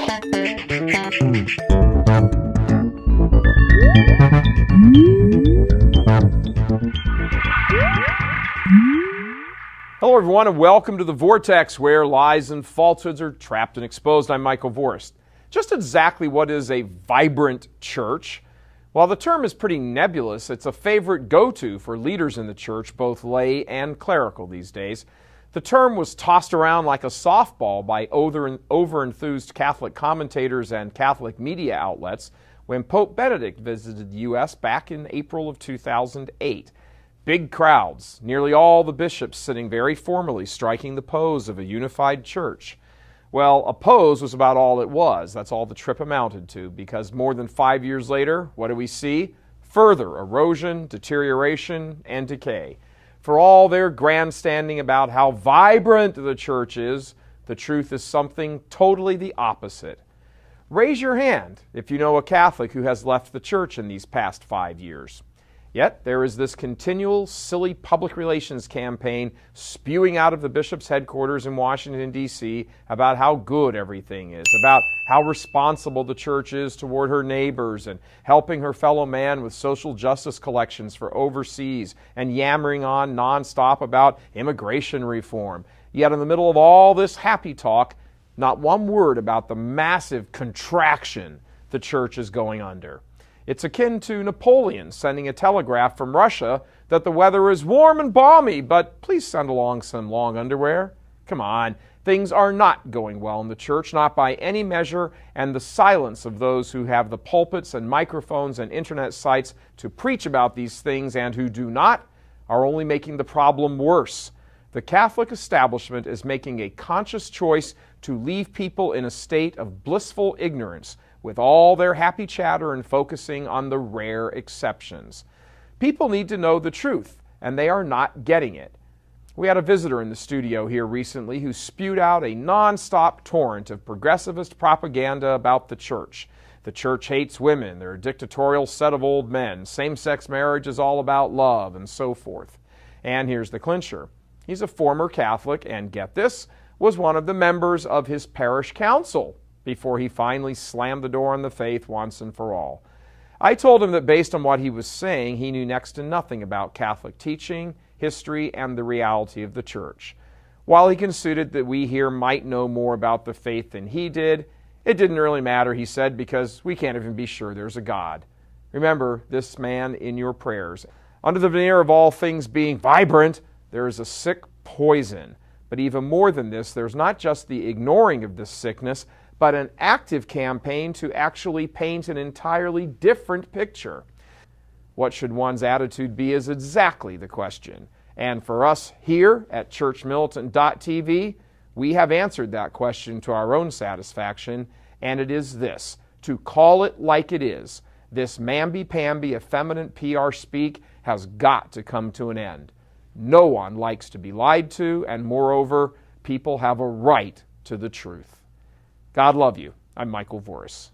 Hello everyone and welcome to the Vortex, where lies and falsehoods are trapped and exposed. I'm Michael Voris. Just exactly what is a vibrant church? While the term is pretty nebulous, it's a favorite go-to for leaders in the church, both lay and clerical these days. The term was tossed around like a softball by over-enthused Catholic commentators and Catholic media outlets when Pope Benedict visited the U.S. back in April of 2008. Big crowds, nearly all the bishops sitting very formally, striking the pose of a unified church. Well, a pose was about all it was. That's all the trip amounted to, because more than 5 years later, what do we see? Further erosion, deterioration, and decay. For all their grandstanding about how vibrant the church is, the truth is something totally the opposite. Raise your hand if you know a Catholic who has left the church in these past 5 years. Yet there is this continual, silly public relations campaign spewing out of the bishop's headquarters in Washington, D.C. about how good everything is, about how responsible the church is toward her neighbors and helping her fellow man with social justice collections for overseas and yammering on nonstop about immigration reform. Yet in the middle of all this happy talk, not one word about the massive contraction the church is going under. It's akin to Napoleon sending a telegraph from Russia that the weather is warm and balmy, but please send along some long underwear. Come on, things are not going well in the church, not by any measure, and the silence of those who have the pulpits and microphones and internet sites to preach about these things and who do not are only making the problem worse. The Catholic establishment is making a conscious choice to leave people in a state of blissful ignorance, with all their happy chatter and focusing on the rare exceptions. People need to know the truth, and they are not getting it. We had a visitor in the studio here recently who spewed out a non-stop torrent of progressivist propaganda about the church. The church hates women, they're a dictatorial set of old men, same-sex marriage is all about love, and so forth. And here's the clincher. He's a former Catholic, and get this, was one of the members of his parish council before he finally slammed the door on the faith once and for all. I told him that based on what he was saying, he knew next to nothing about Catholic teaching, history, and the reality of the church. While he conceded that we here might know more about the faith than he did, it didn't really matter, he said, because we can't even be sure there's a God. Remember this man in your prayers. Under the veneer of all things being vibrant, there is a sick poison. But even more than this, there's not just the ignoring of this sickness, but an active campaign to actually paint an entirely different picture. What should one's attitude be is exactly the question. And for us here at churchmilitant.tv, we have answered that question to our own satisfaction, and it is this: to call it like it is. This mamby-pamby, effeminate PR speak has got to come to an end. No one likes to be lied to, and moreover, people have a right to the truth. God love you. I'm Michael Voris.